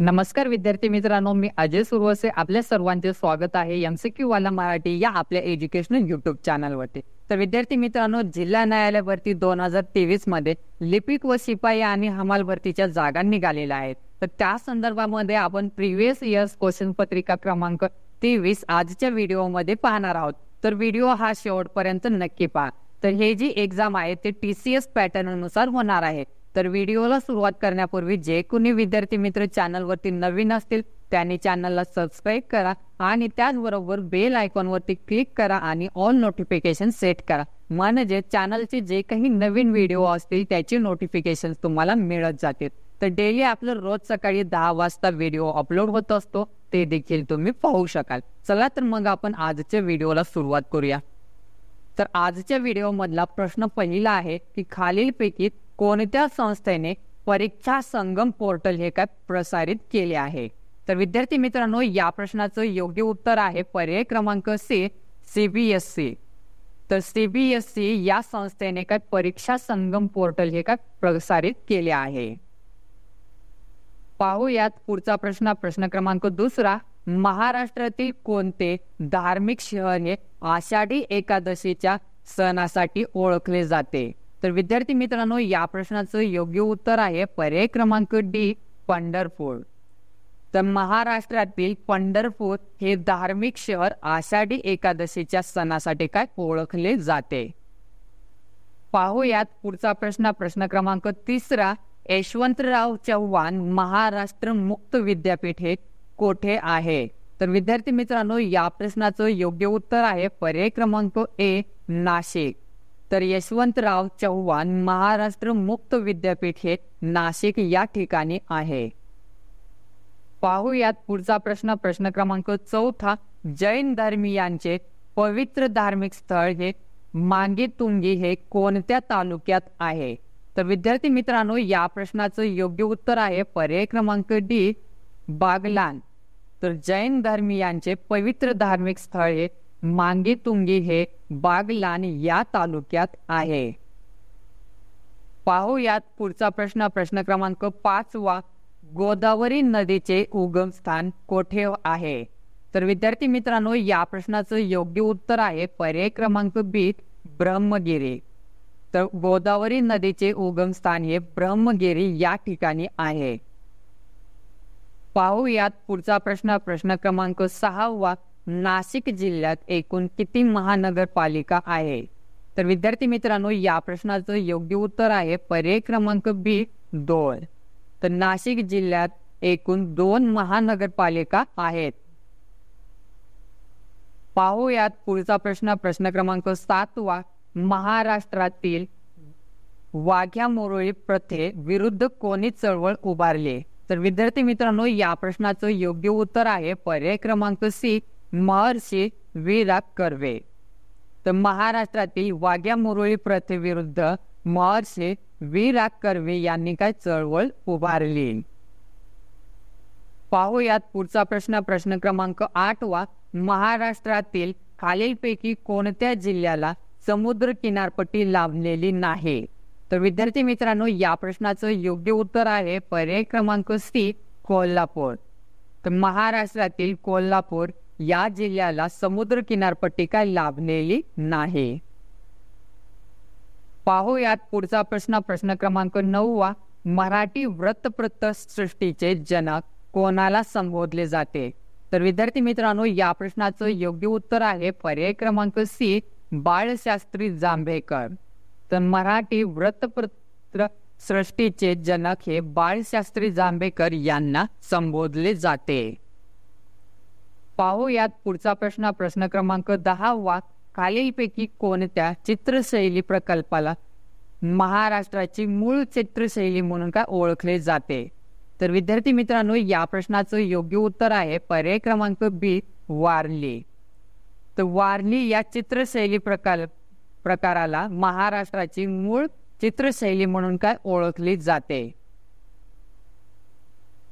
नमस्कार विद्यार्थी मित्रांनो, मी अजय सुरवसे आपल्या सर्वांचे स्वागत आहे एमसीक्यू वाला मराठी या आपल्या एज्युकेशनल युट्यूब चॅनलवरती। तर विद्यार्थी मित्रांनो, जिल्हा न्यायालय भरती 2023 मध्ये लिपिक व शिपाई आणि हमाल भरतीच्या जागा निघालेल्या आहेत। तर त्या संदर्भामध्ये आपण प्रीवियस इयर्स क्वेश्चन पत्रिका क्रमांक 23 आजच्या व्हिडिओमध्ये पाहणार आहोत। तर व्हिडिओ हा शेवटपर्यंत नक्की पहा। तर हे जी एक्झाम आहे ते TCS पॅटर्न अनुसार होणार आहे। तर व्हिडिओला सुरुवात करण्यापूर्वी जे कोणी विद्यार्थी मित्र चॅनलवरती नवीन असतील त्यांनी चॅनलला सबस्क्राइब करा आणि त्याचबरोबर बेल आयकॉनवरती क्लिक करा आणि ऑल नोटिफिकेशन सेट करा, म्हणजे चॅनलचे जे काही नवीन व्हिडिओ असतील त्याची नोटिफिकेशन तुम्हाला मिळत जातील। तर डेली आपलं रोज सकाळी 10 वाजता व्हिडिओ अपलोड होत असतो, ते देखील तुम्ही पाहू शकाल। चला तर मग आपण आजच्या व्हिडिओला सुरुवात करूया। तर आजच्या व्हिडिओ मधला प्रश्न पहिला आहे की खालीलपैकी कोणत्या संस्थेने परीक्षा संगम पोर्टल हे काय प्रसारित केले आहे। तर विद्यार्थी मित्रांनो, या प्रश्नाचं योग्य उत्तर आहे पर्याय क्रमांक सी, CBSE। तर CBSE या संस्थेने काय परीक्षा संगम पोर्टल हे काय प्रसारित केले आहे। पाहूयात पुढचा प्रश्न क्रमांक दुसरा, महाराष्ट्रातील कोणते धार्मिक शहर हे आषाढी एकादशीच्या सणासाठी ओळखले जाते। तर विद्यार्थी मित्रांनो, या प्रश्नाचं योग्य उत्तर आहे पर्याय क्रमांक डी, पंढरपूर। तर महाराष्ट्रातील पंढरपूर हे धार्मिक शहर आषाढी एकादशीच्या सणासाठी काय ओळखले जाते। पाहूयात पुढचा प्रश्न क्रमांक तिसरा, यशवंतराव चव्हाण महाराष्ट्र मुक्त विद्यापीठ हे कोठे आहे। तर विद्यार्थी मित्रांनो, या प्रश्नाचं योग्य उत्तर आहे पर्याय क्रमांक ए, नाशिक। तर यशवंतराव चव्हाण महाराष्ट्र मुक्त विद्यापीठ हे नाशिक या ठिकाणी आहे। पाहूयात पुढचा प्रश्न क्रमांक चौथा, जैन धर्मीयांचे पवित्र धार्मिक स्थळ हे मांगीतुंगी हे कोणत्या तालुक्यात आहे। तर विद्यार्थी मित्रांनो, या प्रश्नाचं योग्य उत्तर आहे पर्याय क्रमांक डी, बागलाण। तर जैन धर्मीयांचे पवित्र धार्मिक स्थळ हे मांगीतुंगी हे बागलाण या तालुक्यात आहे। पाहूयात पुढचा प्रश्न क्रमांक 5वा, गोदावरी नदीचे उगमस्थान कोठे आहे। तर विद्यार्थी मित्रांनो, या प्रश्नाचं योग्य उत्तर आहे पर्याय क्रमांक बी, ब्रह्मगिरी। तर गोदावरी नदीचे उगमस्थान हे ब्रह्मगिरी या ठिकाणी आहे। पाहूयात पुढचा प्रश्न क्रमांक 6वा, नाशिक जिल्ह्यात एकूण किती महानगरपालिका आहे। तर विद्यार्थी मित्रांनो, या प्रश्नाचं योग्य उत्तर आहे पर्याय क्रमांक बी, 2। तर नाशिक जिल्ह्यात एकूण 2 महानगरपालिका आहेत। पाहूयात पुढचा प्रश्न क्रमांक 7वा, महाराष्ट्रातील वाघ्या मुरळी प्रथे विरुद्ध कोणी चळवळ उभारली। तर विद्यार्थी मित्रांनो, या प्रश्नाचं योग्य उत्तर आहे पर्याय क्रमांक सी, महर्षी वीरा कर्वे। तर महाराष्ट्रातील वाघ्या मुरळी प्रथेविरुद्ध महर्षी वीरा कर्वे यांनी काय चळवळ उभारली। पाहूयात पुढचा प्रश्न क्रमांक 8वा, महाराष्ट्रातील खालीलपैकी कोणत्या जिल्ह्याला समुद्र किनारपट्टी लाभलेली नाही। तर विद्यार्थी मित्रांनो, या प्रश्नाचं योग्य उत्तर आहे पर्याय क्रमांक सी, कोल्हापूर। तर महाराष्ट्रातील कोल्हापूर या जिल्ह्याला समुद्र किनारपट्टी काय लाभलेली नाही। पाहूयात पुढचा प्रश्न क्रमांक 9वा, मराठी वृत्तपत्र सृष्टीचे जनक कोणाला संबोधले जाते। तर विद्यार्थी मित्रांनो, या प्रश्नाचं योग्य उत्तर आहे पर्याय क्रमांक सी, बाळशास्त्री जांभेकर। तर मराठी वृत्तपत्र सृष्टीचे जनक हे बाळशास्त्री जांभेकर यांना संबोधले जाते। पाहूयात पुढचा प्रश्न क्रमांक 10वा, खालीलपैकी कोणत्या चित्रशैली प्रकल्पाला महाराष्ट्राची मूळ चित्रशैली म्हणून काय ओळखले जाते। तर विद्यार्थी मित्रांनो, या प्रश्नाचं योग्य उत्तर आहे पर्याय क्रमांक बी, वारली। तर वारली या चित्रशैली प्रकाराला महाराष्ट्राची मूळ चित्रशैली म्हणून काय ओळखली जाते।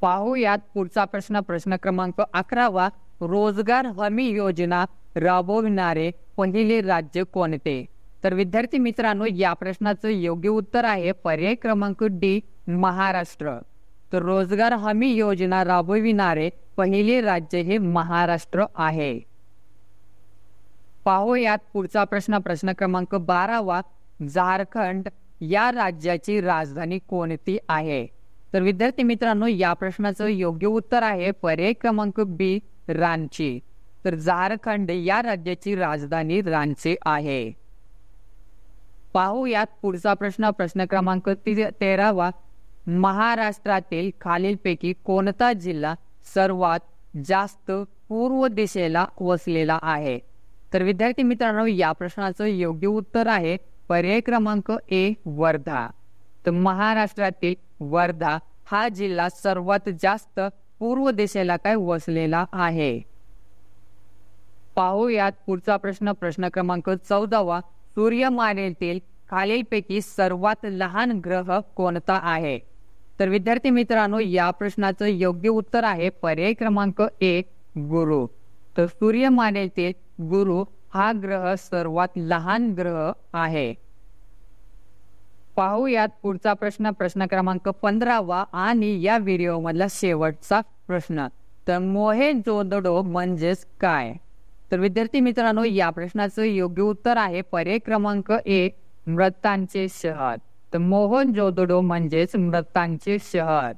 पाहूयात पुढचा प्रश्न क्रमांक 11वा, रोजगार हमी योजना राबविणारे पहिले राज्य कोणते। तर विद्यार्थी मित्रांनो, या प्रश्नाचं योग्य उत्तर आहे पर्याय क्रमांक डी, महाराष्ट्र। तर रोजगार हमी योजना राबविणारे पहिले राज्य हे महाराष्ट्र आहे. पाहूयात पुढचा प्रश्न क्रमांक 12वा. झारखंड या राज्याची राजधानी कोणती आहे? तर विद्यार्थी मित्रांनो, या प्रश्नाचं योग्य उत्तर आहे पर्याय क्रमांक बी, रांची. तर झारखंड या राज्याची राजधानी रांची आहे. पाहूयात पुढचा प्रश्न क्रमांक 13वा. महाराष्ट्रातील खालीलपैकी कोणता जिल्हा सर्वात जास्त पूर्व दिशेला वसलेला आहे? तर विद्यार्थी मित्रांनो, या प्रश्नाचं योग्य उत्तर आहे पर्याय क्रमांक ए, वर्धा. तर महाराष्ट्रातील वर्धा हा जिल्हा सर्वात जास्त पूर्व दिशेला वसलेला आहे. पाहूयात पुढचा प्रश्न क्रमांक 14वा. सूर्यमालेतील खालीलपैकी सर्वात लहान ग्रह कोणता आहे? तर विद्यार्थी मित्रांनो, या प्रश्नाचं योग्य उत्तर आहे पर्याय क्रमांक ए, गुरु. तर सूर्यमालेतील गुरु हा ग्रह सर्वात लहान ग्रह आहे. पाहूयात पुढचा प्रश्न क्रमांक 15वा आणि या व्हिडिओ मधला शेवटचा प्रश्न. तर मोहेंजोदडो म्हणजेच काय? तर विद्यार्थी मित्रांनो, या प्रश्नाचं योग्य उत्तर आहे पर्याय क्रमांक ए, मृतांचे शहर. तर मोहेंजोदडो म्हणजेच मृतांचे शहर.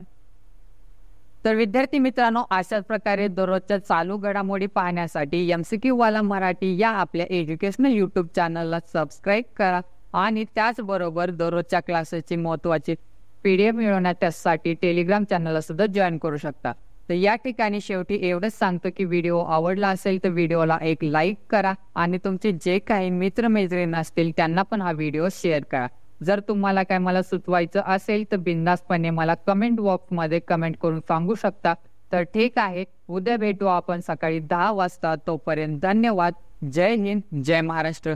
तर विद्यार्थी मित्रांनो, अशाच प्रकारे दररोजच्या चालू घडामोडी पाहण्यासाठी MCQ वाला मराठी या आपल्या एज्युकेशनल YouTube चॅनलला सबस्क्राईब करा आणि त्याचबरोबर दररोजच्या क्लासेसची महत्त्वाची PDF मिळवण्यासाठी टेलिग्राम चॅनलला सुद्धा जॉईन करू शकता. तर या ठिकाणी शेवटी एवढंच सांगतो की व्हिडिओ आवडला असेल तर व्हिडिओला एक लाईक करा आणि तुमचे जे काही मित्रमैत्रीण असतील त्यांना पण हा व्हिडिओ शेअर करा. जर तुम्हाला काय मला सुचवायचं असेल तर बिंदासपणे मला कमेंट बॉक्समध्ये कमेंट करून सांगू शकता. तर ठीक आहे, उद्या भेटू आपण सकाळी 10 वाजता. तोपर्यंत धन्यवाद. जय हिंद, जय महाराष्ट्र.